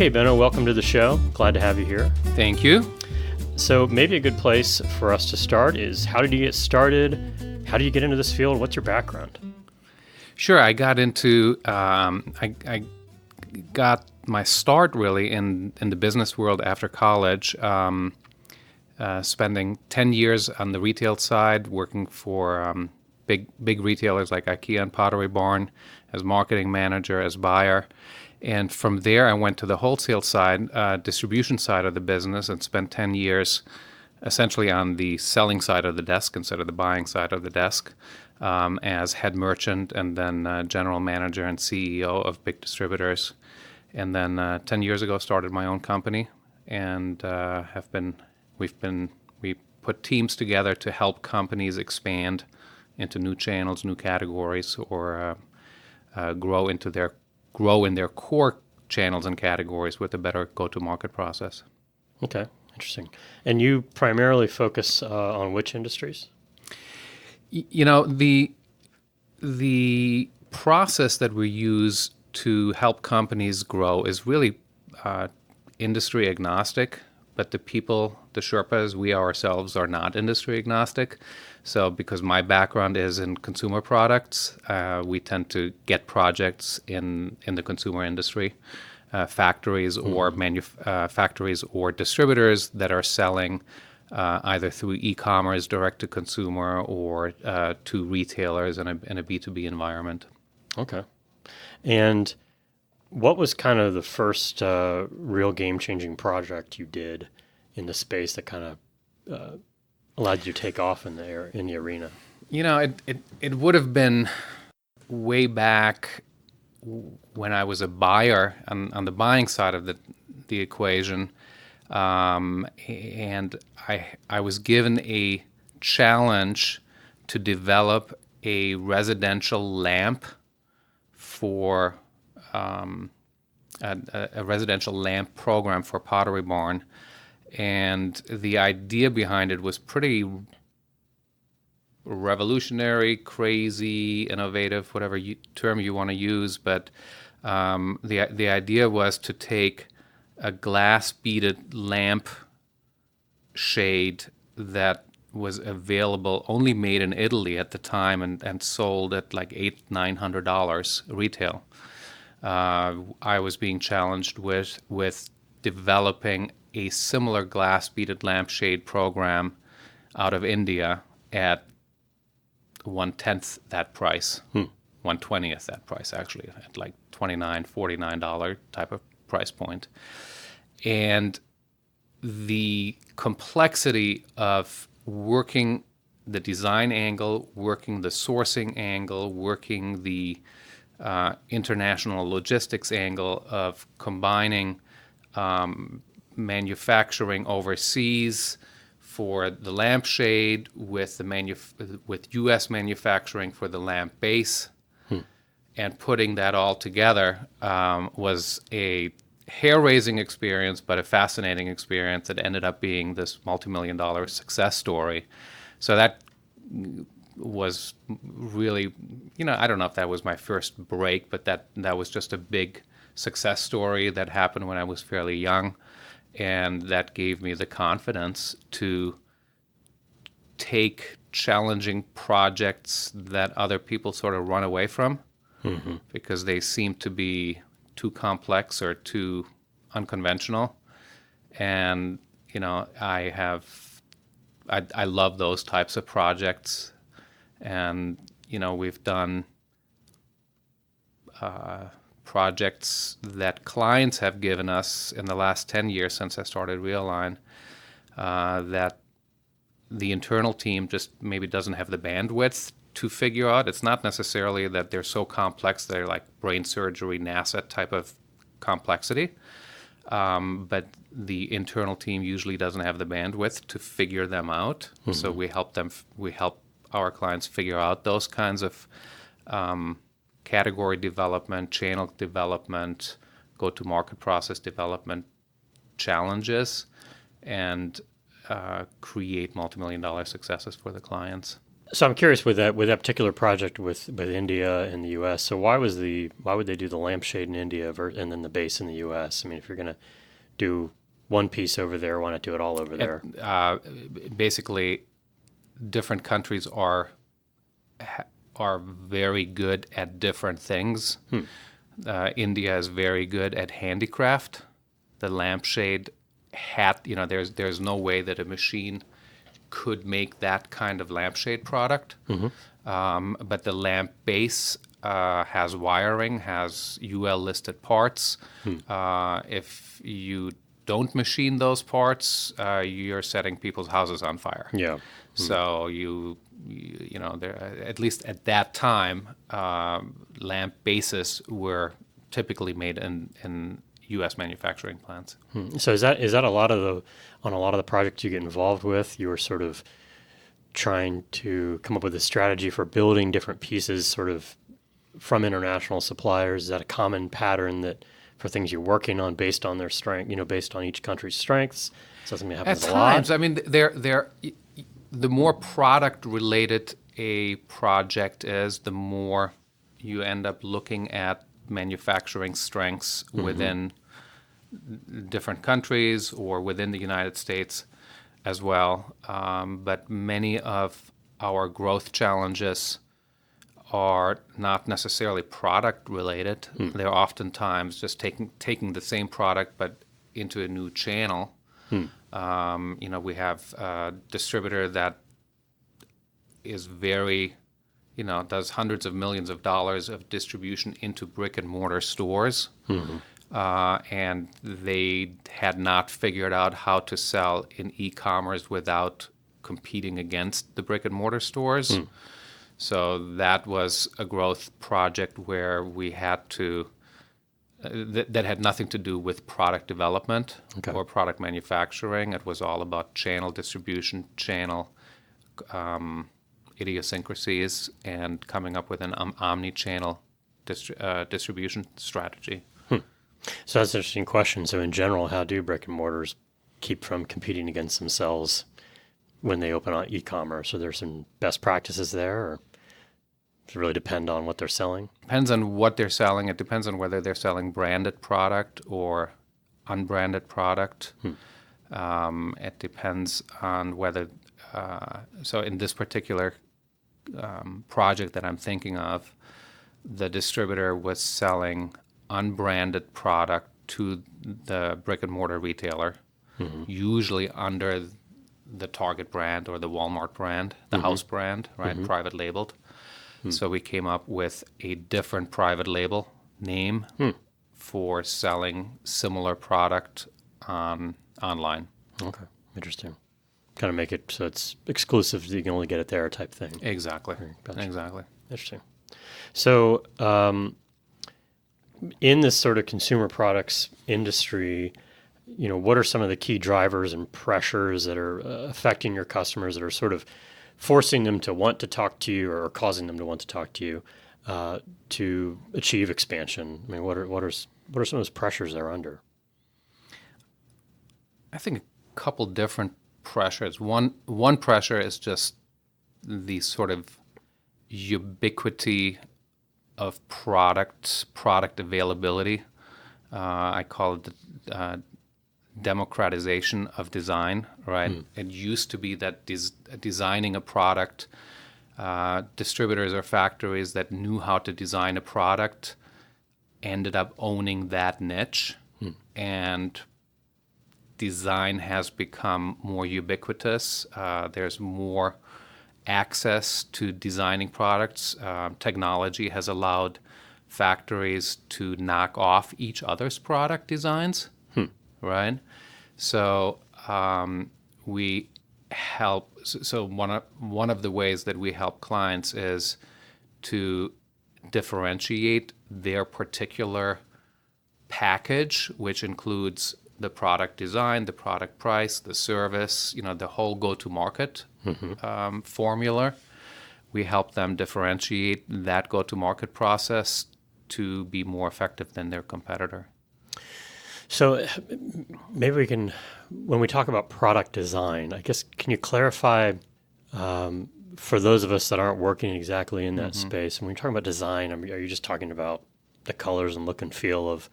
Hey, Benno, welcome to the show. Glad to have you here. Thank you. So, maybe a good place for us to start is how did you get started? How did you get into this field? What's your background? Sure, I got into, I got my start really in the business world after college, spending 10 years on the retail side, working for big retailers like IKEA and Pottery Barn as marketing manager, as buyer. And from there, I went to the wholesale side, distribution side of the business, and spent 10 years essentially on the selling side of the desk instead of the buying side of the desk, as head merchant and then general manager and CEO of big distributors. And then 10 years ago, started my own company, and we put teams together to help companies expand into new channels, new categories, or grow in their core channels and categories with a better go-to-market process. Okay, interesting. And you primarily focus on which industries? The process that we use to help companies grow is really industry agnostic, but the Sherpas, we ourselves are not industry agnostic. So because my background is in consumer products, we tend to get projects in the consumer industry, factories or factories or distributors that are selling either through e-commerce, direct-to-consumer, or to retailers in a B2B environment. Okay. And what was kind of the first real game-changing project you did in the space that kind of allowed you to take off in the arena? It would have been way back when I was a buyer on the buying side of the equation, and I was given a challenge to develop a residential lamp for a residential lamp program for Pottery Barn. And the idea behind it was pretty revolutionary, crazy, innovative, whatever term you want to use. But the idea was to take a glass-beaded lamp shade that was available, only made in Italy at the time, and sold at like $800-900 retail. I was being challenged with developing a similar glass-beaded lampshade program out of India at 1/10 that price, 1/20th that price actually, at like $29, $49 type of price point. And the complexity of working the design angle, working the sourcing angle, working the international logistics angle of combining manufacturing overseas for the lampshade with with U.S. manufacturing for the lamp base, and putting that all together was a hair-raising experience, but a fascinating experience that ended up being this multi-million-dollar success story. So that was really, I don't know if that was my first break, but that was just a big success story that happened when I was fairly young. And that gave me the confidence to take challenging projects that other people sort of run away from because they seem to be too complex or too unconventional. And, I love those types of projects. And, we've done projects that clients have given us in the last 10 years since I started Realign, that the internal team just maybe doesn't have the bandwidth to figure out. It's not necessarily that they're so complex, they're like brain surgery, NASA type of complexity, but the internal team usually doesn't have the bandwidth to figure them out. So we help our clients figure out those kinds of category development, channel development, go-to-market process development challenges, and create multi-million-dollar successes for the clients. So I'm curious with that particular project with India and the U.S. So why would they do the lampshade in India and then the base in the U.S.? I mean, if you're going to do one piece over there, why not do it all over there? Basically, different countries are very good at different things. India is very good at handicraft. The lampshade hat, there's no way that a machine could make that kind of lampshade product. But the lamp base has wiring, has UL listed parts. If you don't machine those parts, you're setting people's houses on fire. Yeah. So there, at least at that time, lamp bases were typically made in U.S. manufacturing plants. So is that on a lot of the projects you get involved with, you were sort of trying to come up with a strategy for building different pieces sort of from international suppliers? Is that a common pattern that for things you're working on based on their strength, based on each country's strengths? Is that something that happens At a lot? times, I mean, the more product related a project is, the more you end up looking at manufacturing strengths within different countries or within the United States as well. But many of our growth challenges are not necessarily product related. They're oftentimes just taking the same product but into a new channel. We have a distributor that is very, does hundreds of millions of dollars of distribution into brick and mortar stores. And they had not figured out how to sell in e-commerce without competing against the brick and mortar stores. So that was a growth project where we had to, that had nothing to do with product development or product manufacturing. It was all about channel distribution, channel idiosyncrasies, and coming up with an omni-channel distribution strategy. So that's an interesting question. So in general, how do brick and mortars keep from competing against themselves when they open on e-commerce? Are there some best practices there, or does it really depend on what they're selling? Depends on what they're selling. It depends on whether they're selling branded product or unbranded product. It depends on whether, so in this particular project that I'm thinking of, the distributor was selling unbranded product to the brick and mortar retailer, usually under the Target brand or the Walmart brand, the house brand, right, private labeled. So we came up with a different private label name for selling similar product online. Okay, interesting. Kind of make it so it's exclusive, so you can only get it there type thing. Exactly. Gotcha. Exactly. Interesting. So in this sort of consumer products industry, what are some of the key drivers and pressures that are affecting your customers that are sort of forcing them to want to talk to you or causing them to want to talk to you to achieve expansion? I mean, what are some of those pressures they're under? I think a couple different pressures. One pressure is just the sort of ubiquity of product availability. I call it the democratization of design, right? It used to be that designing a product, distributors or factories that knew how to design a product ended up owning that niche, and design has become more ubiquitous. There's more access to designing products. Technology has allowed factories to knock off each other's product designs, right? So we help. So one of the ways that we help clients is to differentiate their particular package, which includes the product design, the product price, the service, the whole go-to-market formula. We help them differentiate that go-to-market process to be more effective than their competitor. So maybe we can, when we talk about product design, I guess, can you clarify for those of us that aren't working exactly in that space, and when you're talking about design, I mean, are you just talking about the colors and look and feel of,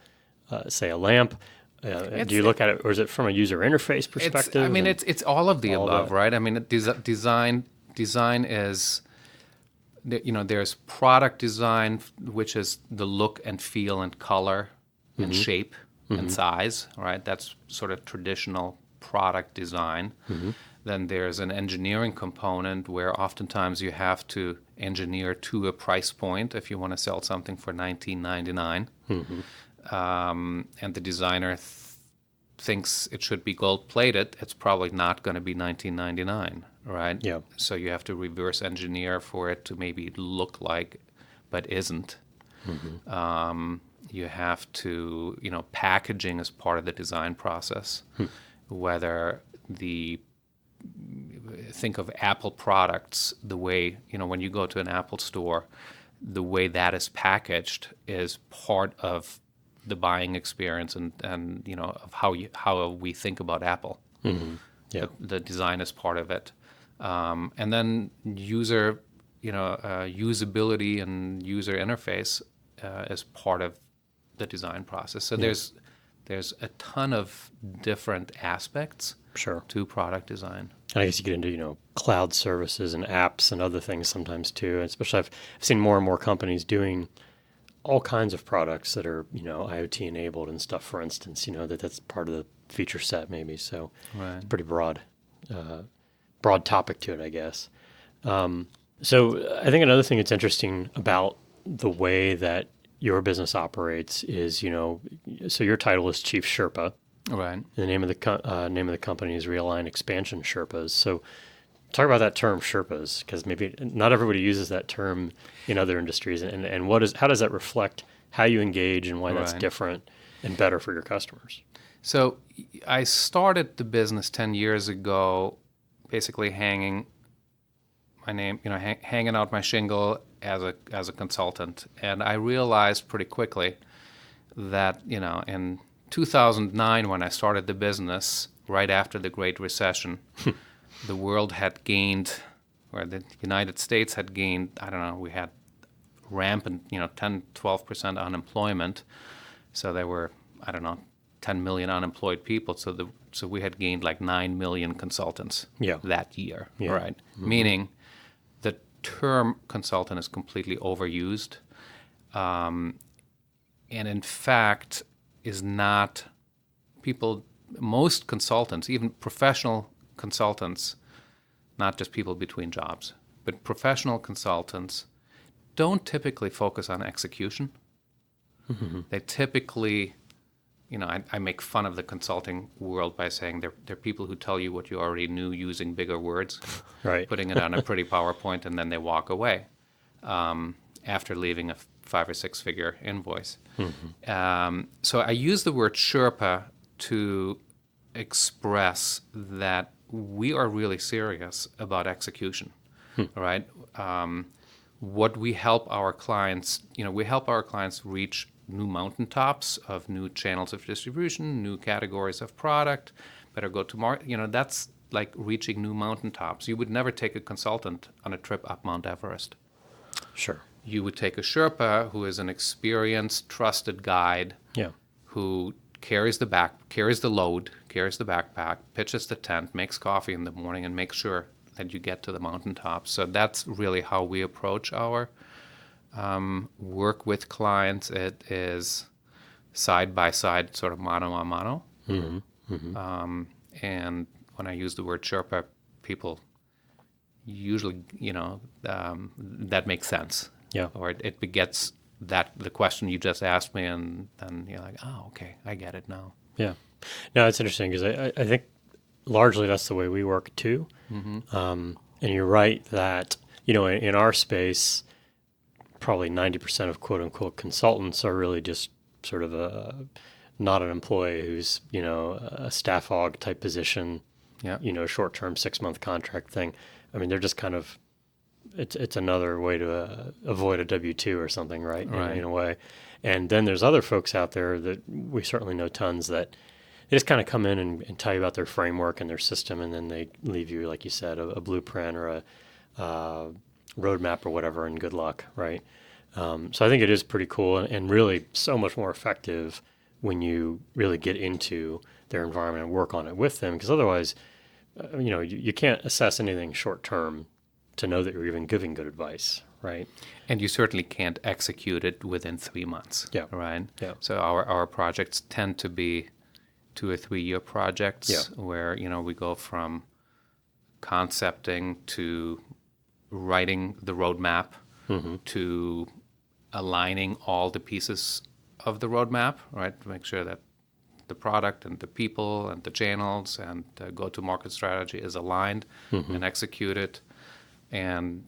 say, a lamp? Do you look at it, or is it from a user interface perspective? It's all of the all above, that? right? I mean, design is, there's product design, which is the look and feel and color and shape and size, right? That's sort of traditional product design. Then there's an engineering component where oftentimes you have to engineer to a price point if you want to sell something for $19.99. And the designer thinks it should be gold plated. It's probably not going to be $19.99, right? Yeah. So you have to reverse engineer for it to maybe look like, but isn't. You have to, packaging is part of the design process. Whether think of Apple products, the way, when you go to an Apple store, the way that is packaged is part of the buying experience and of how we think about Apple. Yeah. The design is part of it. And then user, usability and user interface is part of the design process. So there's a ton of different aspects Sure. to product design. And I guess you get into, cloud services and apps and other things sometimes too. And especially I've seen more and more companies doing all kinds of products that are, IoT enabled and stuff, for instance, that's part of the feature set maybe. So Right. it's pretty broad topic to it, I guess. So I think another thing that's interesting about the way that your business operates is, so your title is Chief Sherpa. Right. The name of the company is Realign Expansion Sherpas. So talk about that term Sherpas, because maybe not everybody uses that term in other industries. And how does that reflect how you engage and why that's Right. different and better for your customers? So I started the business 10 years ago, basically hanging my name, hanging out my shingle as a consultant. And I realized pretty quickly that, in 2009, when I started the business, right after the Great Recession, the world had gained, or the United States had gained, I don't know, we had rampant, 10, 12% unemployment. So there were, 10 million unemployed people. So we had gained like 9 million consultants that year, right? Meaning the term consultant is completely overused. And in fact, is not most consultants, even professional consultants, not just people between jobs, but professional consultants don't typically focus on execution. They typically, I make fun of the consulting world by saying they're people who tell you what you already knew using bigger words, Right. putting it on a pretty PowerPoint, and then they walk away after leaving a 5 or 6 figure invoice. So I use the word Sherpa to express that we are really serious about execution, right? What we help our clients, we help our clients reach new mountaintops of new channels of distribution, new categories of product, better go to market. That's like reaching new mountaintops. You would never take a consultant on a trip up Mount Everest. Sure. You would take a Sherpa who is an experienced, trusted guide who carries the load, carries the backpack, pitches the tent, makes coffee in the morning, and makes sure that you get to the mountaintop. So that's really how we approach our work with clients. It is side by side, sort of mano a mano. And when I use the word Sherpa, people usually, that makes sense. Yeah. Or it begets the question you just asked me, and then you're like, oh, okay, I get it now. Yeah. No, it's interesting because I think largely that's the way we work too. And you're right that, in our space, probably 90% of quote unquote consultants are really just sort of not an employee who's, a staff aug type position, short-term 6-month contract thing. I mean, they're just kind of, it's another way to avoid a W-2 or something, right? In a way. And then there's other folks out there that we certainly know tons that they just kind of come in and tell you about their framework and their system, and then they leave you, like you said, a blueprint or roadmap or whatever, and good luck, right? So I think it is pretty cool and really so much more effective when you really get into their environment and work on it with them, because otherwise, you can't assess anything short term to know that you're even giving good advice, right? And you certainly can't execute it within 3 months. Yeah. Right. Yeah. So our projects tend to be 2 or 3 year projects. Yeah. Where we go from concepting to writing the roadmap to aligning all the pieces of the roadmap, right, to make sure that the product and the people and the channels and the go-to-market strategy is aligned and executed. And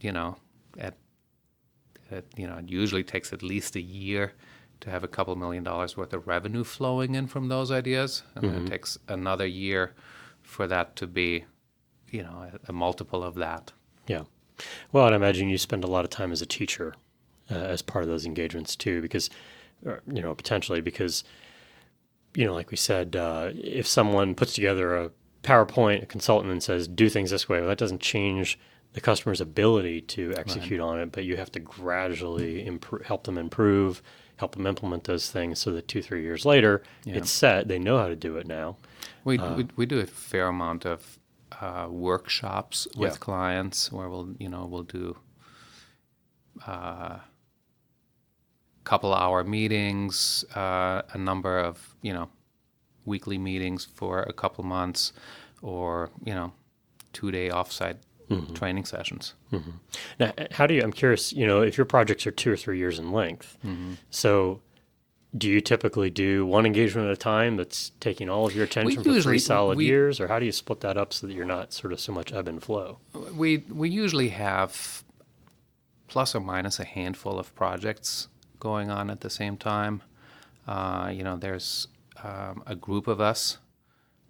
it usually takes at least a year to have a couple $1 million worth of revenue flowing in from those ideas, and then it takes another year for that to be, a multiple of that. Yeah. Well, I'd imagine you spend a lot of time as a teacher as part of those engagements too, because, potentially because, like we said, if someone puts together a PowerPoint, a consultant, and says, do things this way, well, that doesn't change the customer's ability to execute on it, but you have to gradually help them improve, help them implement those things so that 2-3 years later, it's set. They know how to do it now. We do a fair amount of workshops with clients where we'll do couple-hour meetings, a number of weekly meetings for a couple months, or 2-day offsite training sessions. Now, I'm curious, if your projects are 2 or 3 years in length, so do you typically do one engagement at a time that's taking all of your attention for 3 solid years, or how do you split that up so that you're not sort of so much ebb and flow? We usually have plus or minus a handful of projects going on at the same time. There's a group of us.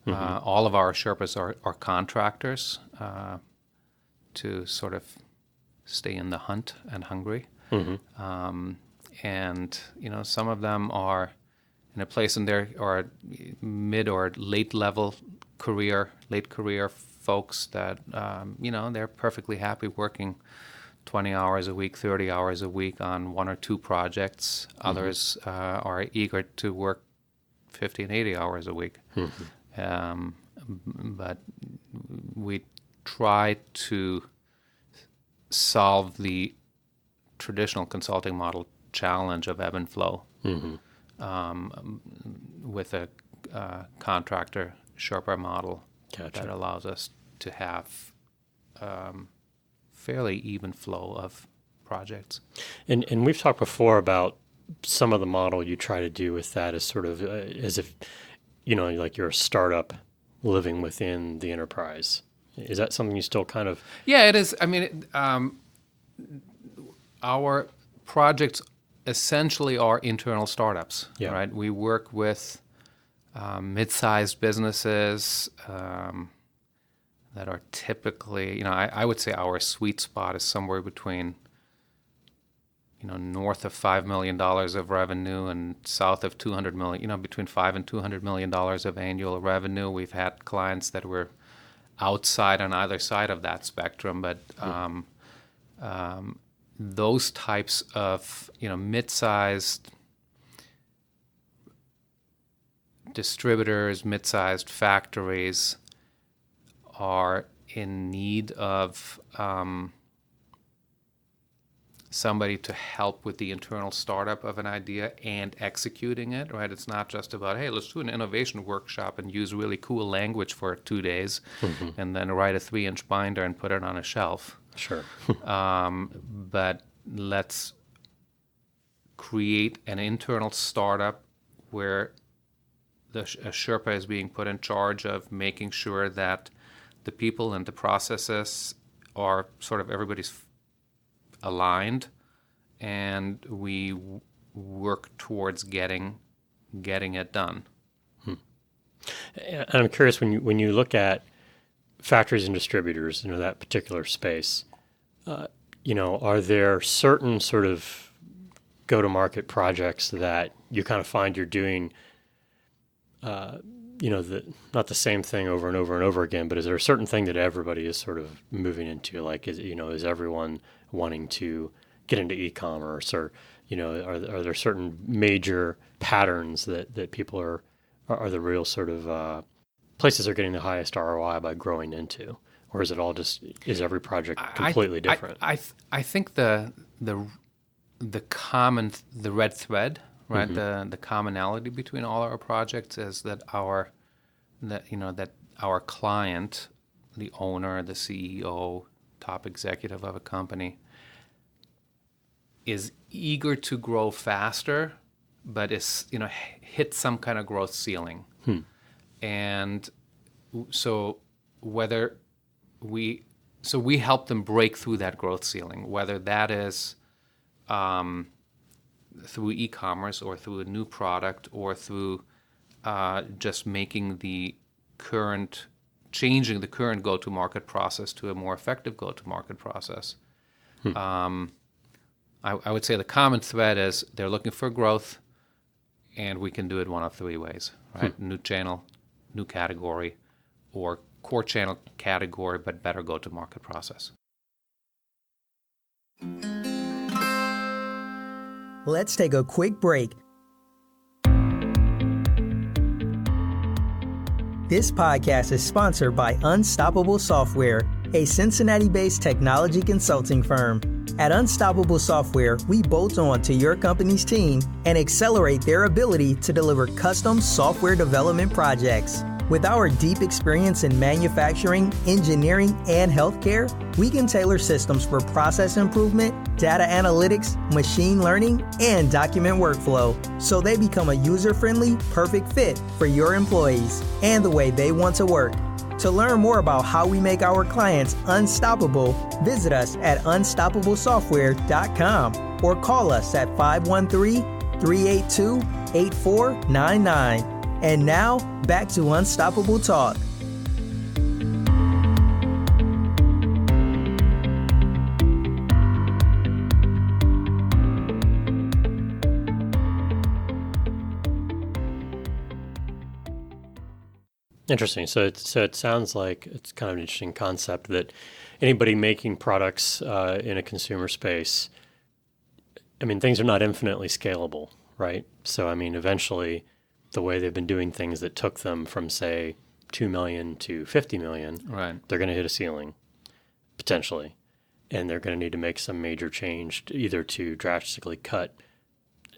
All of our Sherpas are contractors to sort of stay in the hunt and hungry. And some of them are in a place in their or mid or late career folks that they're perfectly happy working 20 hours a week, 30 hours a week on 1 or 2 projects. Others are eager to work 50 and 80 hours a week. But we try to solve the traditional consulting model challenge of ebb and flow with a contractor Sherpa model that allows us to have fairly even flow of projects. And we've talked before about some of the model you try to do with that is sort of as if, like you're a startup living within the enterprise. Is that something you still kind of... Yeah, it is. I mean, our projects essentially are internal startups, right? We work with mid-sized businesses that are typically, I would say our sweet spot is somewhere between, north of $5 million of revenue and south of 200 million, between $5 and $200 million of annual revenue. We've had clients that were outside on either side of that spectrum, but those types of, mid-sized distributors, mid-sized factories are in need of somebody to help with the internal startup of an idea and executing it, right? It's not just about, hey, let's do an innovation workshop and use really cool language for 2 days and then write a 3-inch binder and put it on a shelf. Sure. But let's create an internal startup where a Sherpa is being put in charge of making sure that the people and the processes are sort of everybody's aligned, and we work towards getting it done. And I'm curious, when you look at factories and distributors, that particular space, are there certain sort of go-to-market projects that you kind of find you're doing not the same thing over and over and over again, but is there a certain thing that everybody is sort of moving into? Like, is everyone wanting to get into e-commerce, or, are there certain major patterns that people are the real sort of places are getting the highest ROI by growing into? Or is it all is every project completely different? I think the red thread, right? The commonality between all our projects is that our client, the owner, the CEO, top executive of a company, is eager to grow faster, but is hit some kind of growth ceiling. And so we help them break through that growth ceiling, whether that is through e-commerce or through a new product or through just changing the current go-to-market process to a more effective go-to-market process. I would say the common thread is they're looking for growth, and we can do it one of three ways, right? New channel, new category, or core channel category, but better go-to-market process. Let's take a quick break. This podcast is sponsored by Unstoppable Software, a Cincinnati-based technology consulting firm. At Unstoppable Software, we bolt on to your company's team and accelerate their ability to deliver custom software development projects. With our deep experience in manufacturing, engineering, and healthcare, we can tailor systems for process improvement, data analytics, machine learning, and document workflow, so they become a user-friendly, perfect fit for your employees and the way they want to work. To learn more about how we make our clients unstoppable, visit us at unstoppablesoftware.com or call us at 513-382-8499. And now, back to Unstoppable Talk. Interesting. So it sounds like it's kind of an interesting concept that anybody making products in a consumer space, things are not infinitely scalable, right? So, eventually the way they've been doing things that took them from, say, 2 million to 50 million, right, they're going to hit a ceiling, potentially. And they're going to need to make some major change, either to drastically cut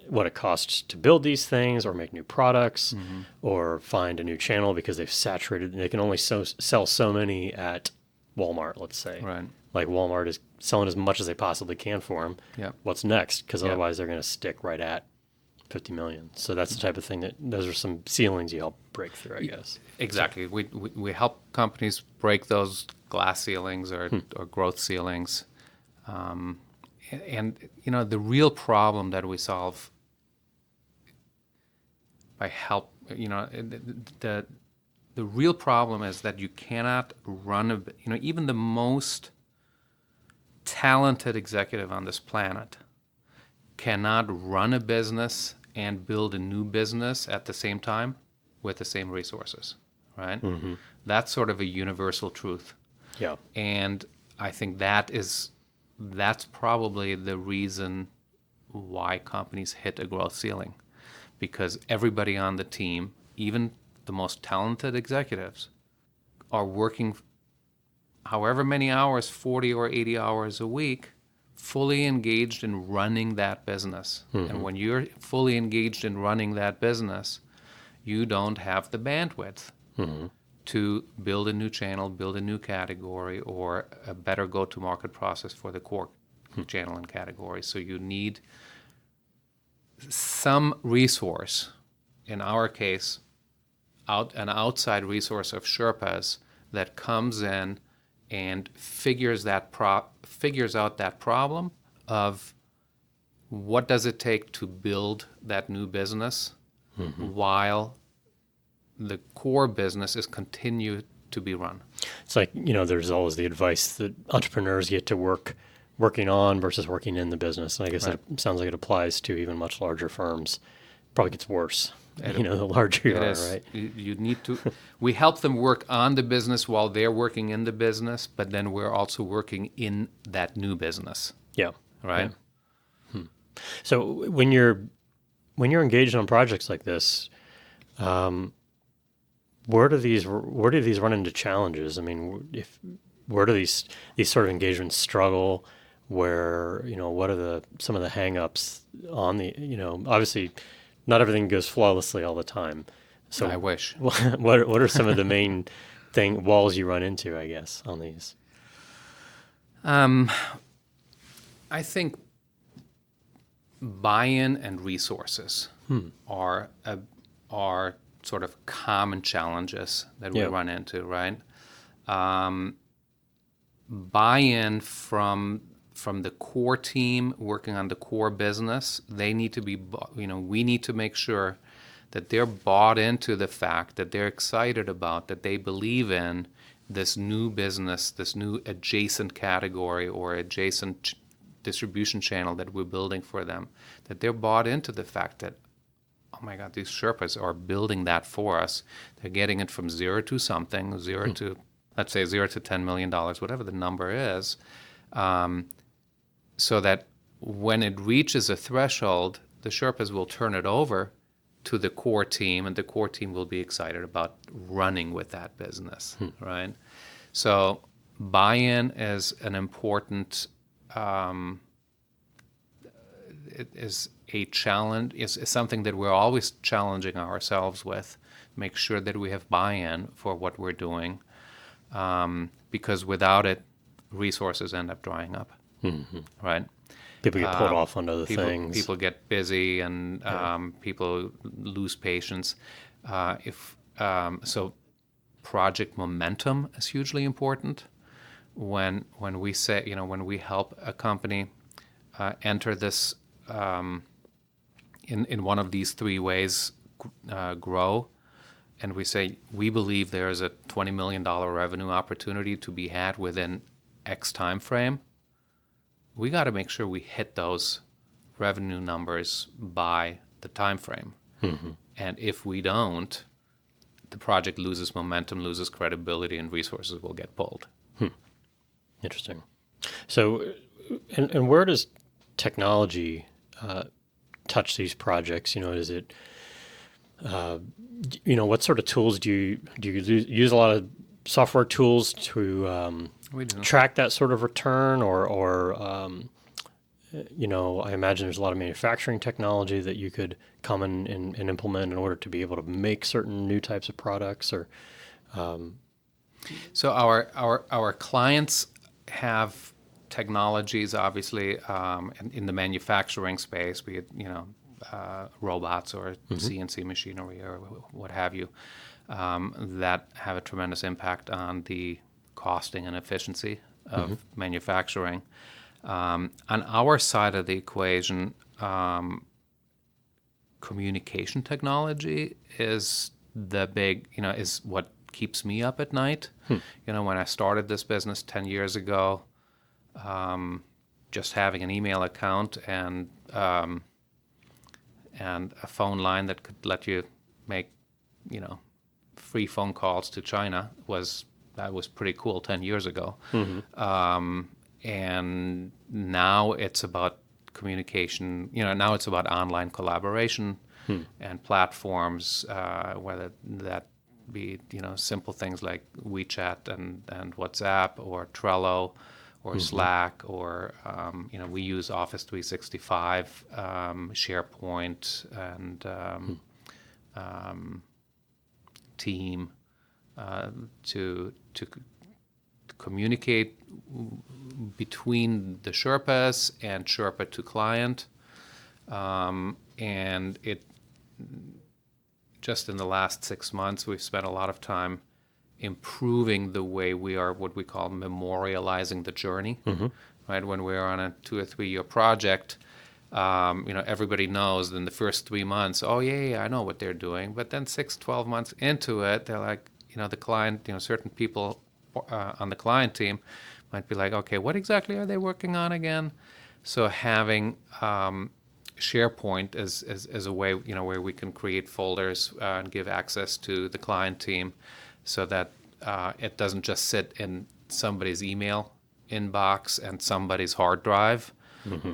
what it costs to build these things or make new products, or find a new channel because they've saturated. They can only sell so many at Walmart, let's say. Right. Like Walmart is selling as much as they possibly can for them. Yeah. What's next? Because otherwise they're going to stick right at 50 million. So that's the type of thing those are some ceilings you help break through, I guess. Exactly. We help companies break those glass ceilings or growth ceilings. And the real problem that we solve by the real problem is that you cannot run even the most talented executive on this planet cannot run a business and build a new business at the same time with the same resources, right? Mm-hmm. That's sort of a universal truth. Yeah. And I think that's probably the reason why companies hit a growth ceiling, because everybody on the team, even the most talented executives, are working however many hours, 40 or 80 hours a week, fully engaged in running that business. Mm-hmm. And when you're fully engaged in running that business, you don't have the bandwidth to build a new channel, build a new category, or a better go-to-market process for the core channel and category. So you need some resource, in our case, an outside resource of Sherpas that comes in and figures out that problem of what does it take to build that new business while the core business is continued to be run. It's like, there's always the advice that entrepreneurs get to working on versus working in the business. And I guess that sounds like it applies to even much larger firms. Probably gets worse the larger you It are, is. right? You need to. We help them work on the business while they're working in the business, but then we're also working in that new business, Yeah. right? Yeah. So when you're engaged on projects like this, where do these run into challenges? I mean, where do these sort of engagements struggle? Where what are some of the hang-ups on the obviously not everything goes flawlessly all the time. So I wish. what are some of the main walls you run into, I guess, on these? I think buy-in and resources are sort of common challenges that we run into, right? Buy-in from the core team working on the core business, they need to be, we need to make sure that they're bought into the fact that they're excited about, that they believe in this new business, this new adjacent category or adjacent distribution channel that we're building for them, that they're bought into the fact that, oh my God, these Sherpas are building that for us. They're getting it from zero to something, to, let's say, $0 to $10 million, whatever the number is, so that when it reaches a threshold, the Sherpas will turn it over to the core team, and the core team will be excited about running with that business, right? So buy-in is an important, it is a challenge, is something that we're always challenging ourselves with, make sure that we have buy-in for what we're doing, because without it, resources end up drying up, right? People get pulled off on other things. People get busy, and people lose patience. So project momentum is hugely important. When we say, when we help a company enter this in one of these three ways, grow, and we say we believe there is a $20 million revenue opportunity to be had within X time frame, we got to make sure we hit those revenue numbers by the time frame. And if we don't, the project loses momentum, loses credibility, and resources will get pulled. Interesting. So, and where does technology touch these projects? Is it, what sort of tools do you use? A lot of software tools to We do. track that sort of return, or I imagine there's a lot of manufacturing technology that you could come and implement in order to be able to make certain new types of products, or So our clients have technologies, obviously, in the manufacturing space, be it robots or CNC machinery or what have you, that have a tremendous impact on the costing and efficiency of manufacturing. On our side of the equation, communication technology is the big, is what keeps me up at night. When I started this business 10 years ago, just having an email account and a phone line that could let you make, free phone calls to China was pretty cool 10 years ago. And now it's about communication. Now it's about online collaboration and platforms, whether that be simple things like WeChat and WhatsApp or Trello or Slack, or we use Office 365, SharePoint, and Team to communicate between the Sherpas and Sherpa to client. And it just in the last 6 months, we've spent a lot of time improving the way we are what we call memorializing the journey. Right? When we're on a 2 or 3 year project, everybody knows in the first 3 months, oh yeah, I know what they're doing. But then 6-12 months into it, they're like, the client, certain people on the client team might be like, okay, what exactly are they working on again? So having SharePoint as a way, where we can create folders and give access to the client team, so that it doesn't just sit in somebody's email inbox and somebody's hard drive,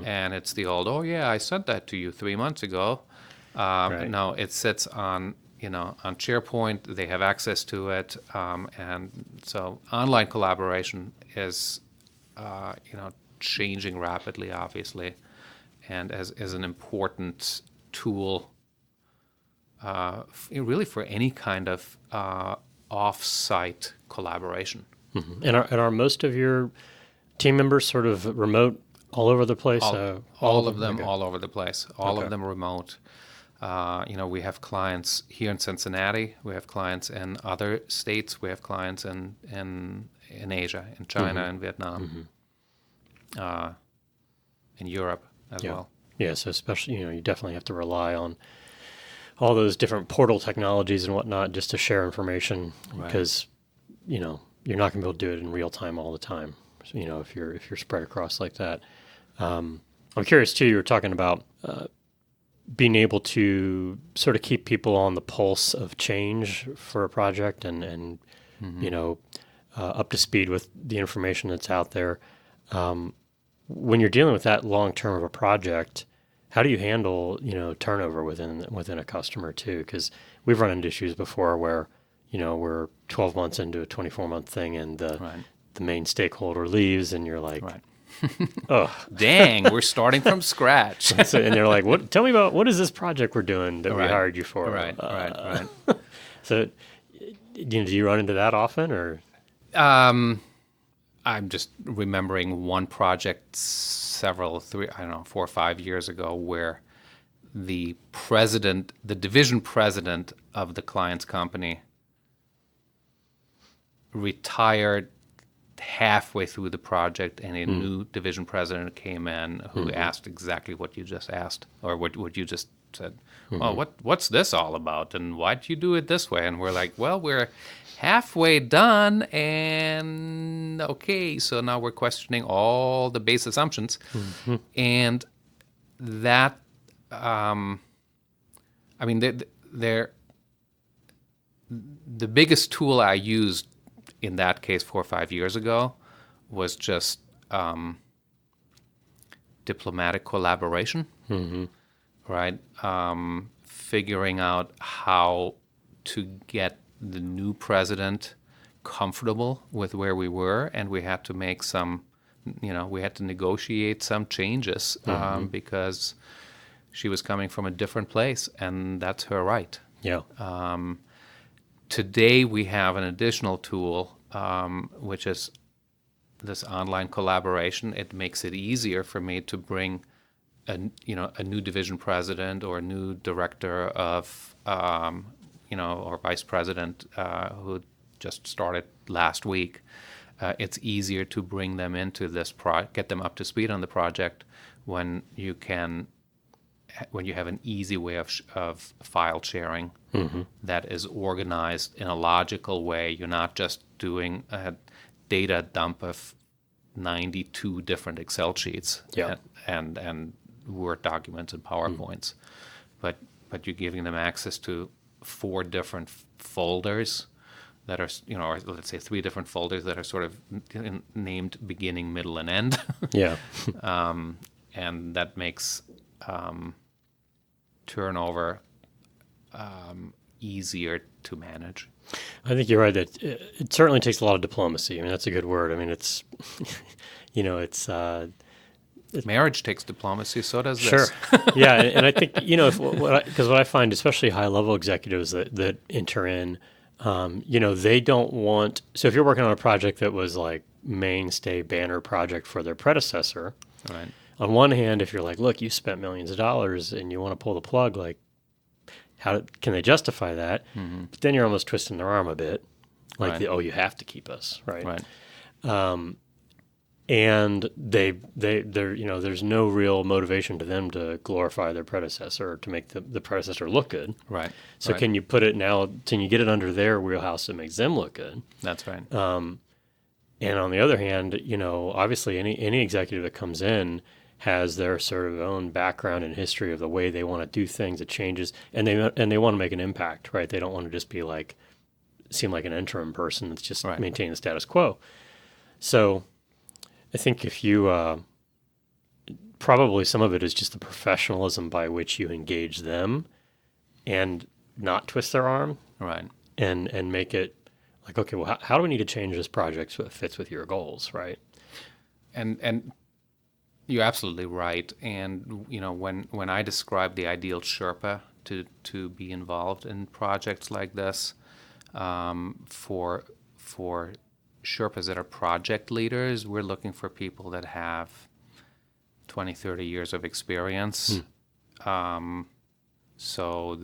and it's the old, oh yeah, I sent that to you 3 months ago. Right. No, it sits on on SharePoint. They have access to it, and so online collaboration is changing rapidly, obviously, and as an important tool, really for any kind of off-site collaboration. And are most of your team members sort of remote all over the place? All of them, Okay. all over the place. All Okay. of them remote. We have clients here in Cincinnati. We have clients in other states. We have clients in Asia, in China, in Vietnam, in Europe as Yeah. well. Yeah, so especially, you definitely have to rely on all those different portal technologies and whatnot just to share information because, you're not going to be able to do it in real time all the time. So, if you're spread across like that. I'm curious too, you were talking about being able to sort of keep people on the pulse of change for a project and up to speed with the information that's out there. When you're dealing with that long term of a project, how do you handle turnover within a customer too? Because we've run into issues before where we're 12 months into a 24-month thing and the main stakeholder leaves and you're like, oh, Dang, we're starting from scratch. so, and they're like, "What? Tell me about what is this project we're doing that we Right. hired you for?" Right. So, do you run into that often, or? I'm just remembering one project 4 or 5 years ago where the division president of the client's company retired halfway through the project, and a new division president came in who asked exactly what you just asked, or what you just said. Oh, what's this all about, and why'd you do it this way? And we're like, well, we're halfway done, and okay, so now we're questioning all the base assumptions, and that, the biggest tool I used in that case 4 or 5 years ago was just diplomatic collaboration, right? Figuring out how to get the new president comfortable with where we were, and we had to make we had to negotiate some changes because she was coming from a different place, and that's her right. Yeah. Today we have an additional tool, which is this online collaboration. It makes it easier for me to bring a new division president or a new director of or vice president who just started last week. It's easier to bring them into this get them up to speed on the project when you have an easy way of file sharing that is organized in a logical way. You're not just doing a data dump of 92 different Excel sheets and Word documents and PowerPoints, but you're giving them access to 4 different folders that are, or let's say 3 different folders that are sort of named beginning, middle, and end. Yeah. And that makes turnover easier to manage. I think you're right that it certainly takes a lot of diplomacy. I mean, that's a good word. I mean, it's, it's marriage takes diplomacy, so does sure. this. Yeah, and I think because what I find, especially high level executives that enter in, they don't want. So if you're working on a project that was like mainstay banner project for their predecessor, Right. on one hand, if you're like, look, you spent millions of dollars and you want to pull the plug, like, how can they justify that? But then you're almost twisting their arm a bit, like, Right. you have to keep us, right? Right. And they're there's no real motivation to them to glorify their predecessor or to make the predecessor look good. Right. So right. can you get it under their wheelhouse that makes them look good? That's right. And on the other hand, obviously any executive that comes in has their sort of own background and history of the way they want to do things, it changes, and they want to make an impact, right? They don't want to just be like, seem like an interim person that's just Right. maintaining the status quo. So I think if you, probably some of it is just the professionalism by which you engage them and not twist their arm Right. and make it like, okay, well, how do we need to change this project so it fits with your goals, right? And you're absolutely right. And when I describe the ideal Sherpa to be involved in projects like this, for Sherpas that are project leaders, we're looking for people that have 20, 30 years of experience. So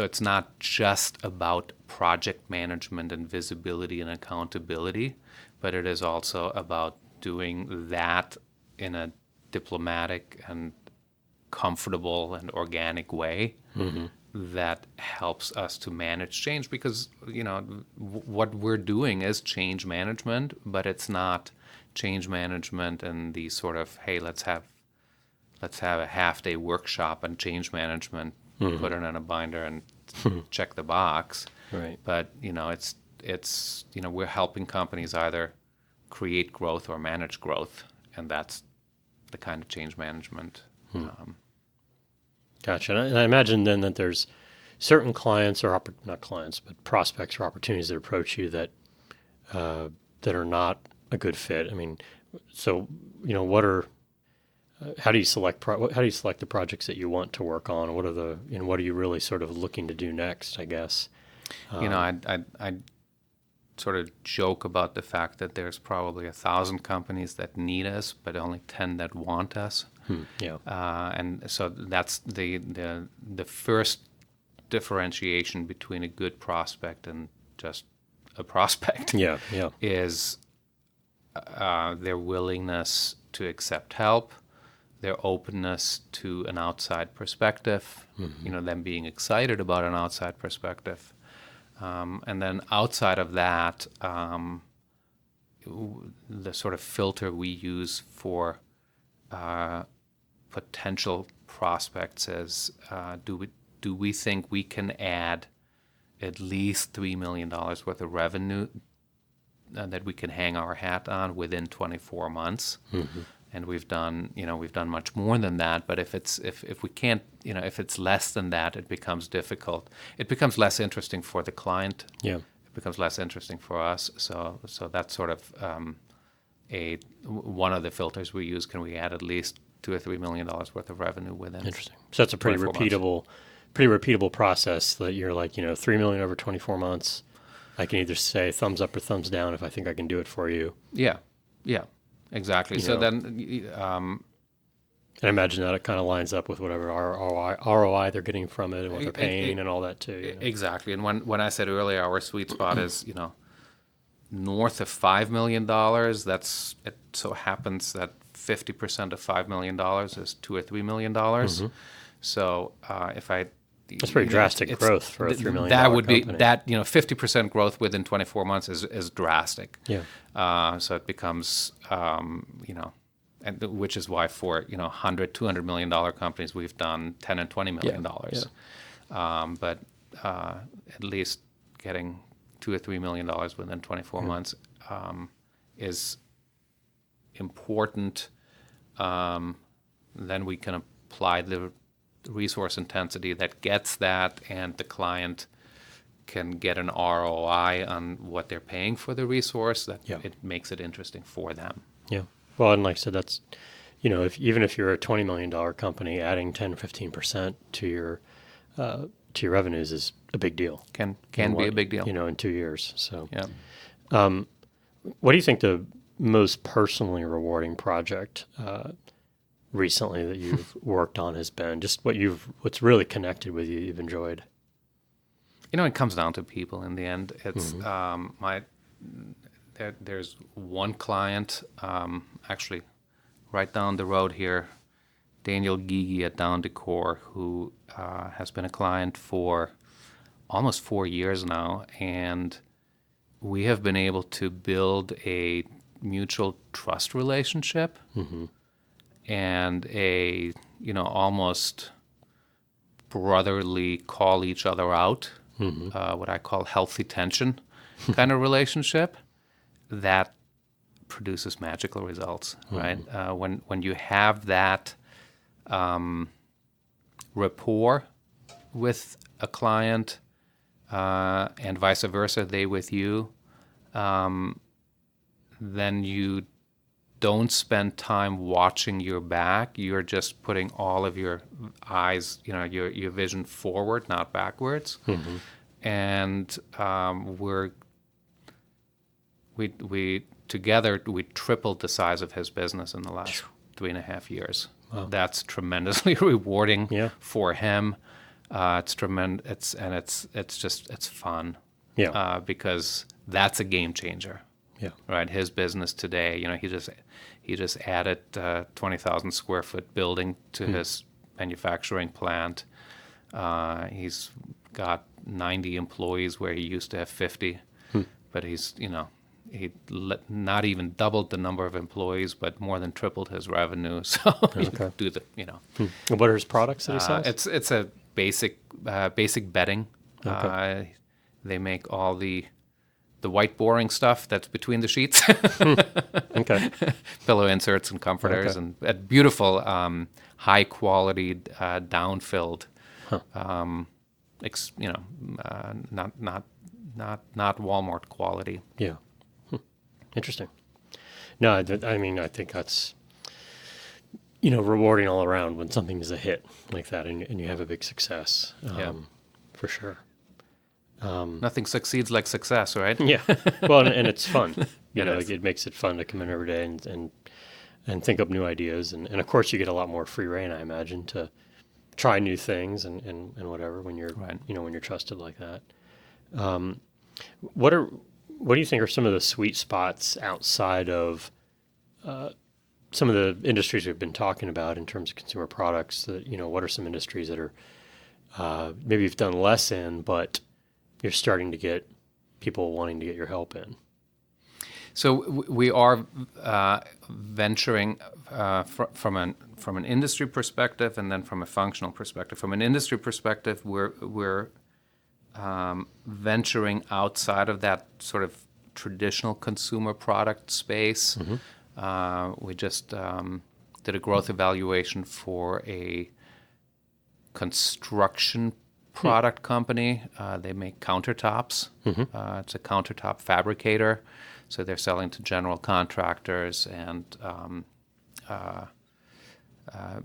it's not just about project management and visibility and accountability, but it is also about doing that in a diplomatic and comfortable and organic way that helps us to manage change, because what we're doing is change management, but it's not change management and the sort of, hey, let's have a half-day workshop on change management, put it in a binder and check the box. Right. But it's we're helping companies either create growth or manage growth, and that's the kind of change management. Gotcha. And I imagine then that there's certain clients or not clients, but prospects or opportunities that approach you that are not a good fit. I mean, so how do you select the projects that you want to work on? What are you really sort of looking to do next, I guess? I sort of joke about the fact that there's probably 1,000 companies that need us, but only 10 that want us. Yeah. And so that's the first differentiation between a good prospect and just a prospect. Yeah. Yeah. Is their willingness to accept help, their openness to an outside perspective, them being excited about an outside perspective. And then outside of that, the sort of filter we use for potential prospects is, do we think we can add at least $3 million worth of revenue that we can hang our hat on within 24 months? And we've done much more than that. But if we can't, if it's less than that, it becomes difficult. It becomes less interesting for the client. Yeah. It becomes less interesting for us. So that's sort of one of the filters we use. Can we add at least $2 or $3 million worth of revenue within? Interesting. So that's a pretty repeatable process that you're like, $3 million over 24 months. I can either say thumbs up or thumbs down if I think I can do it for you. Yeah. Exactly. Then, and I imagine that it kind of lines up with whatever ROI they're getting from it and what they're paying and all that too. Exactly. And when I said earlier, our sweet spot is north of $5 million. It so happens that 50% of $5 million is $2 or $3 million. So if I that's pretty drastic growth for a $3 million that would company. be that 50% growth within 24 months is drastic. Yeah. So it becomes and which is why for $100-200 million companies we've done $10 and $20 million. But at least getting $2 or $3 million within 24 months is important. Then we can apply the resource intensity that gets that, and the client can get an ROI on what they're paying for the resource. It makes it interesting for them. Yeah. Well, and like I said, that's even if you're a $20 million company, adding 10-15% to your revenues is a big deal. Can be a big deal. In 2 years. So yeah. What do you think the most personally rewarding project recently that you've worked on has been? Just what's really connected with you, you've enjoyed? It comes down to people in the end. It's there's one client, actually right down the road here, Daniel Gigi at Down Decor, who has been a client for almost 4 years now, and we have been able to build a mutual trust relationship and a, almost brotherly call each other out, what I call healthy tension kind of relationship, that produces magical results, right? When you have that rapport with a client, and vice versa, they with you, then you don't spend time watching your back. You're just putting all of your eyes, your vision forward, not backwards. And we together we tripled the size of his business in the last 3.5 years. Wow. That's tremendously rewarding for him. It's tremendous. It's fun. Yeah. Because that's a game changer. Yeah. Right. His business today, he just added 20,000 square foot building to his manufacturing plant. He's got 90 employees where he used to have 50, but he's, he not even doubled the number of employees, but more than tripled his revenue. So you do the, And what are his products that he sells? It's a basic bedding. Okay. They make all the white boring stuff that's between the sheets. Okay. Pillow inserts and comforters, and beautiful, high quality, down-filled. Not Walmart quality. Yeah. Interesting. No, I mean, I think that's, rewarding all around when something is a hit like that and you have a big success. For sure. Nothing succeeds like success, right? Yeah. Well, and it's fun. It makes it fun to come in every day and think up new ideas. And of course, you get a lot more free reign, I imagine, to try new things and whatever when you're, when you're trusted like that. What do you think are some of the sweet spots outside of some of the industries we've been talking about in terms of consumer products? That what are some industries that are maybe you've done less in, but you're starting to get people wanting to get your help in? So we are venturing from an industry perspective, and then from a functional perspective. From an industry perspective, we're venturing outside of that sort of traditional consumer product space. We just did a growth evaluation for a construction product company. They make countertops. It's a countertop fabricator. So they're selling to general contractors and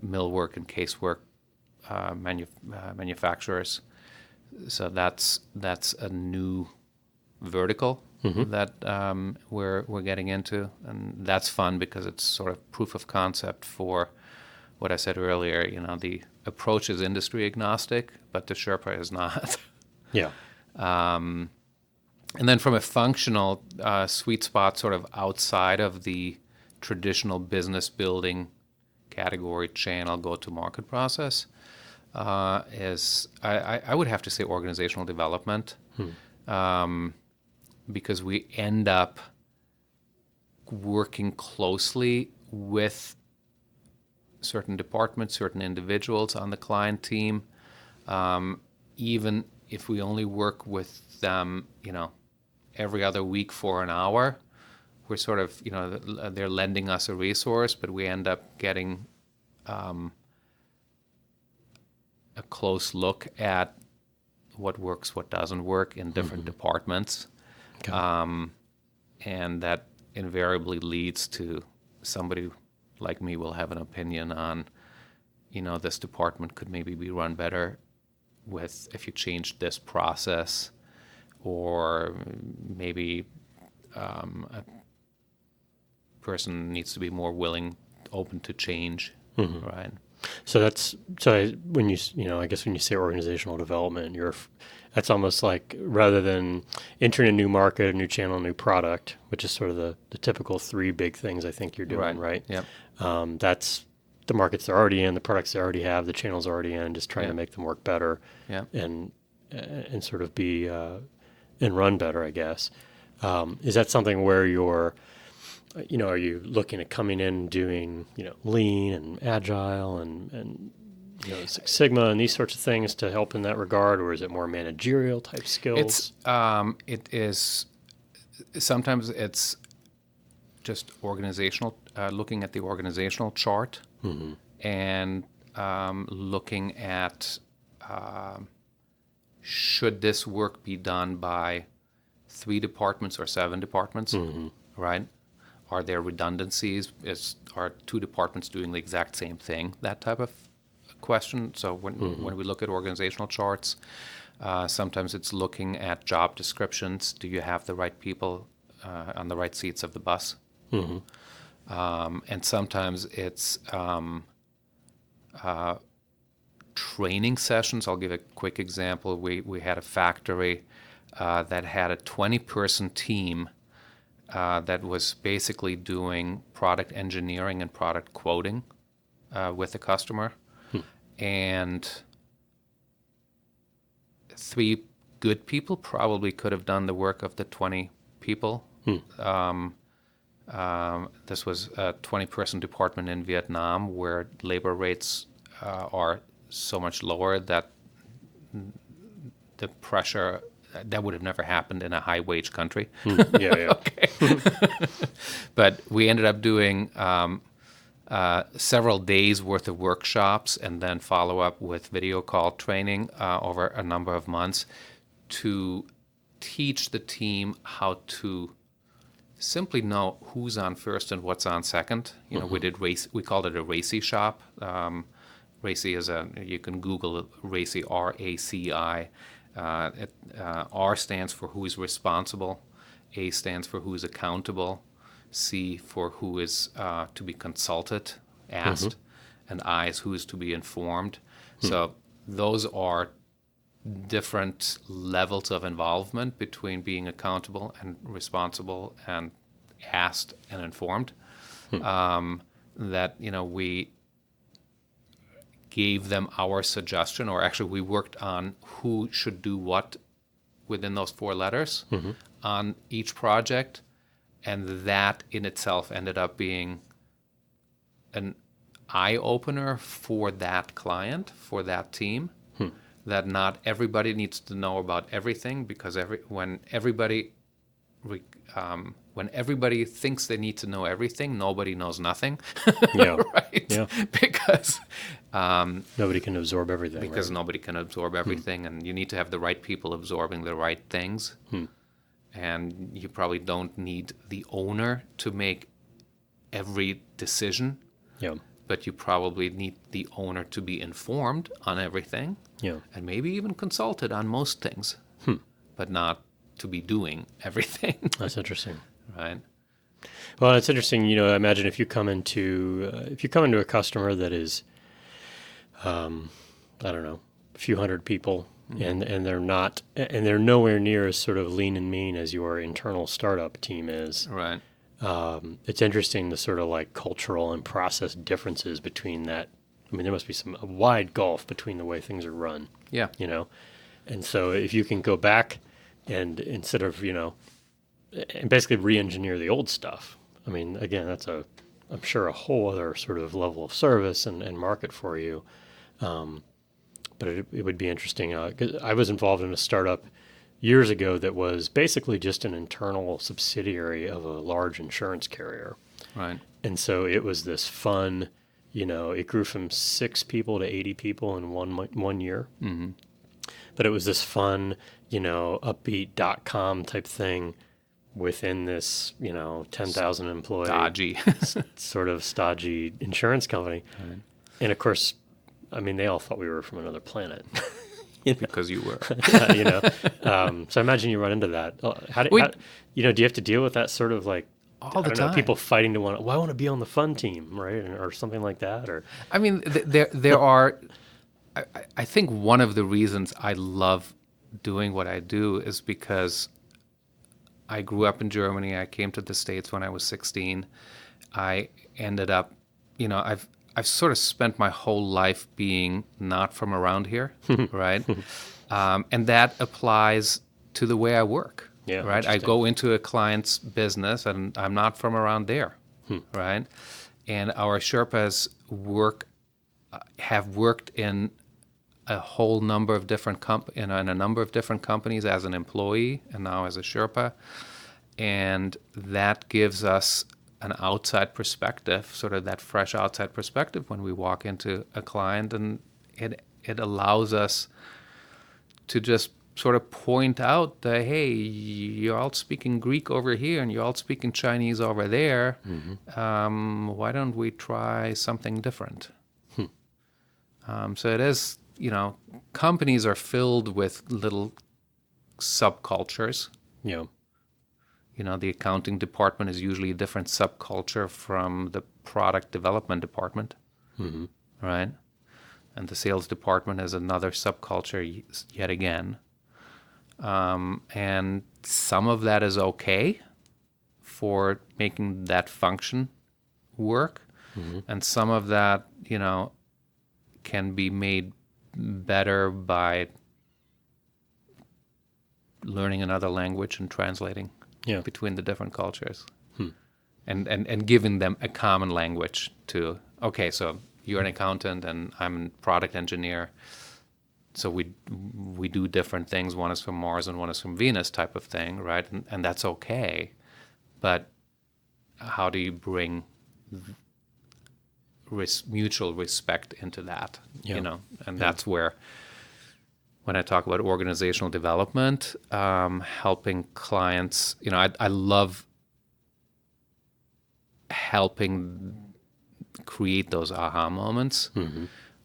millwork and casework manufacturers. So that's a new vertical that we're getting into, and that's fun because it's sort of proof of concept for what I said earlier. The approach is industry agnostic, but the Sherpa is not. Yeah. And then from a functional sweet spot, sort of outside of the traditional business building category, channel, go-to-market process, is I would have to say organizational development, because we end up working closely with certain departments, certain individuals on the client team, even if we only work with them, every other week for an hour. We're sort of, they're lending us a resource, but we end up getting a close look at what works, what doesn't work in different departments. Okay. And that invariably leads to somebody like me will have an opinion on, this department could maybe be run better with if you change this process, or maybe a person needs to be more open to change, right? So when you I guess when you say organizational development, that's almost like, rather than entering a new market, a new channel, a new product, which is sort of the typical three big things I think you're doing, right? Yep. That's the markets they're already in, the products they already have, the channels already in, just trying to make them work better, and sort of be and run better, I guess. Is that something where you're are you looking at coming in and doing, lean and agile and Six Sigma and these sorts of things to help in that regard, or is it more managerial type skills? It is sometimes it's just organizational, looking at the organizational chart and looking at should this work be done by 3 departments or 7 departments, right? Are there redundancies? Are 2 departments doing the exact same thing? That type of question. So when we look at organizational charts, sometimes it's looking at job descriptions. Do you have the right people on the right seats of the bus? And sometimes it's training sessions. I'll give a quick example. We had a factory that had a 20-person team that was basically doing product engineering and product quoting with the customer. And 3 good people probably could have done the work of the 20 people. This was a 20-person department in Vietnam where labor rates are so much lower that the pressure that would have never happened in a high-wage country. Yeah. Okay. But we ended up doing several days worth of workshops and then follow up with video call training over a number of months to teach the team how to simply know who's on first and what's on second. We called it a RACI shop. RACI is you can Google it, RACI, RACI. R stands for who is responsible, A stands for who is accountable, C for who is to be consulted, asked, and I is who is to be informed. So those are different levels of involvement between being accountable and responsible and asked and informed. That we gave them our suggestion, or actually we worked on who should do what within those 4 letters on each project. And that in itself ended up being an eye-opener for that client, for that team, that not everybody needs to know about everything, because when everybody thinks they need to know everything, nobody knows nothing. Yeah. Right? Yeah. Because nobody can absorb everything. Because nobody can absorb everything, and you need to have the right people absorbing the right things. And you probably don't need the owner to make every decision. Yeah. But you probably need the owner to be informed on everything. Yeah. And maybe even consulted on most things. But not to be doing everything. That's interesting. Right. Well, it's interesting. I imagine if you come into a customer that is, I don't know, a few hundred people, and they're nowhere near as sort of lean and mean as your internal startup team is. Right. It's interesting the sort of like cultural and process differences between that. I mean, there must be a wide gulf between the way things are run. Yeah. And so if you can go back and instead of, and basically re-engineer the old stuff. I mean, again, that's I'm sure a whole other sort of level of service and market for you. But it would be interesting. 'Cause I was involved in a startup years ago that was basically just an internal subsidiary of a large insurance carrier. Right. And so it was this fun, it grew from 6 people to 80 people in one year. But it was this fun, upbeat .com type thing within this, 10,000 employee Dodgy. sort of stodgy insurance company. Right. And of course, I mean, they all thought we were from another planet. Because you were. So I imagine you run into that. Do you have to deal with that sort of like, all the time? People fighting to I want to be on the fun team, right? Or something like that? Or I mean, there are, I think one of the reasons I love doing what I do is because I grew up in Germany. I came to the States when I was 16. I ended up, I've sort of spent my whole life being not from around here, right? And that applies to the way I work. Yeah, right? I interesting. go into a client's business and I'm not from around there, right? And our Sherpas have worked in a whole number of different in a number of different companies as an employee and now as a Sherpa, and that gives us an outside perspective, sort of that fresh outside perspective when we walk into a client, and it allows us to just sort of point out that, hey, you're all speaking Greek over here and you're all speaking Chinese over there. Why don't we try something different? So it is, companies are filled with little subcultures. Yeah. The accounting department is usually a different subculture from the product development department, right? And the sales department is another subculture yet again. And some of that is okay for making that function work. And some of that, can be made better by learning another language and translating between the different cultures, and giving them a common language to, okay, so you're an accountant and I'm a product engineer, so we do different things. One is from Mars and one is from Venus type of thing, right? And that's okay. But how do you bring mutual respect into that, And that's where, when I talk about organizational development, helping clients, I love helping create those aha moments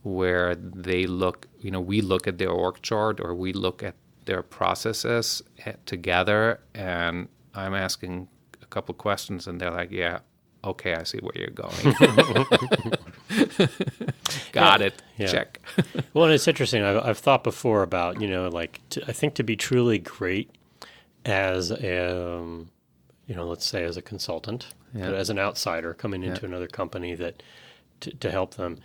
where they look, we look at their org chart or we look at their processes together, and I'm asking a couple questions and they're like, yeah, okay, I see where you're going. Got it. Yeah. Check. Well, and it's interesting. I've thought before about, I think to be truly great as let's say as a consultant, as an outsider coming into another company that to help them,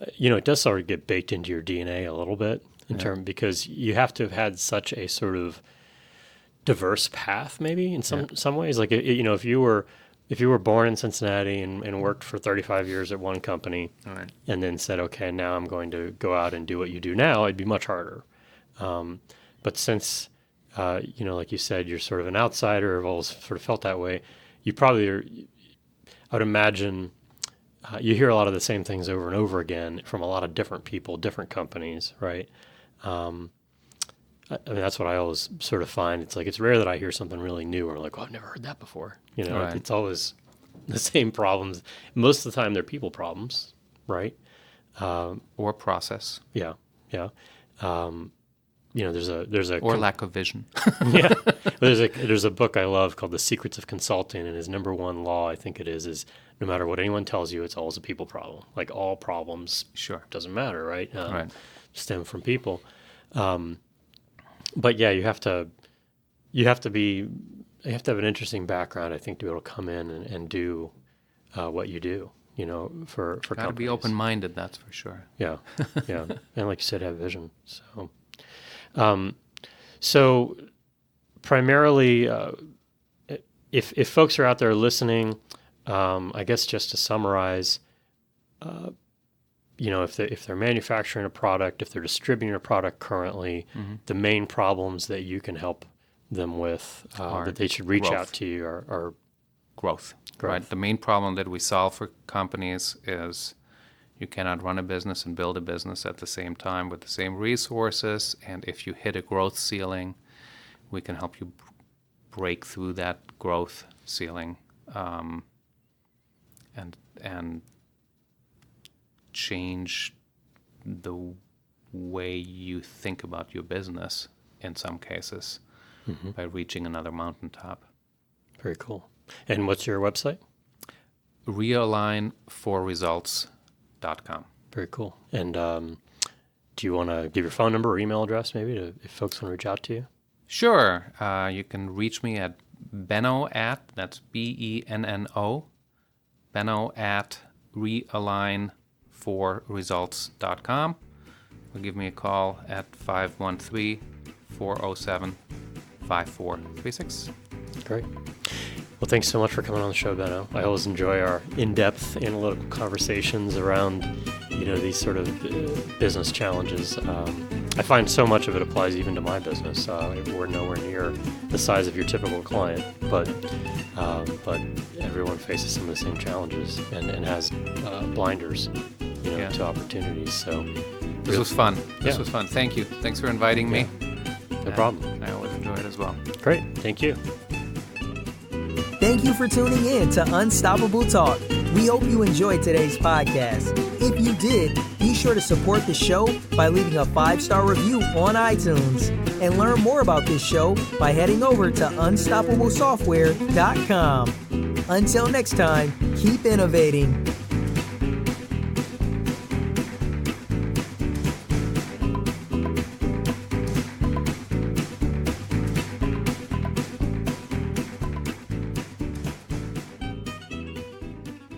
it does sort of get baked into your DNA a little bit because you have to have had such a sort of diverse path, maybe in some ways. Like, if you were born in Cincinnati and worked for 35 years at one company, and then said, okay, now I'm going to go out and do what you do now, it'd be much harder. But since, like you said, you're sort of an outsider, have always sort of felt that way, you probably are, I would imagine, you hear a lot of the same things over and over again from a lot of different people, different companies, right? I mean, that's what I always sort of find. It's like, it's rare that I hear something really new or like, oh, I've never heard that before. It's always the same problems. Most of the time they're people problems, right? Or process. Yeah. Yeah. There's a or lack of vision. Yeah. There's a book I love called The Secrets of Consulting, and his number one law, I think it is no matter what anyone tells you, it's always a people problem. Like, all problems, doesn't matter, right? Stem from people. But yeah, you have to have an interesting background, I think, to be able to come in and do what you do, for companies. Got to be open-minded, that's for sure. Yeah, yeah. And like you said, have vision. So Primarily, if folks are out there listening, I guess just to summarize, if they're manufacturing a product, if they're distributing a product currently, the main problems that you can help them with, that they should reach out to you are growth. Right. The main problem that we solve for companies is you cannot run a business and build a business at the same time with the same resources. And if you hit a growth ceiling, we can help you break through that growth ceiling and change the way you think about your business in some cases by reaching another mountaintop. Very cool. And what's your website? Realign4results.com. Very cool. And do you want to give your phone number or email address maybe if folks want to reach out to you? Sure. You can reach me at Benno at, that's Benno, Benno at realign4results.com. Or give me a call at 513-407-5787. 888-878-5436. Great. Well, thanks so much for coming on the show, Benno. I always enjoy our in-depth analytical conversations around, these sort of business challenges. I find so much of it applies even to my business. We're nowhere near the size of your typical client, but everyone faces some of the same challenges and has blinders, to opportunities. So this was fun. This was fun. Thank you. Thanks for inviting me. No problem. I always enjoy it as well. Great. Thank you. Thank you for tuning in to Unstoppable Talk. We hope you enjoyed today's podcast. If you did, be sure to support the show by leaving a 5-star review on iTunes. And learn more about this show by heading over to unstoppablesoftware.com. Until next time, keep innovating.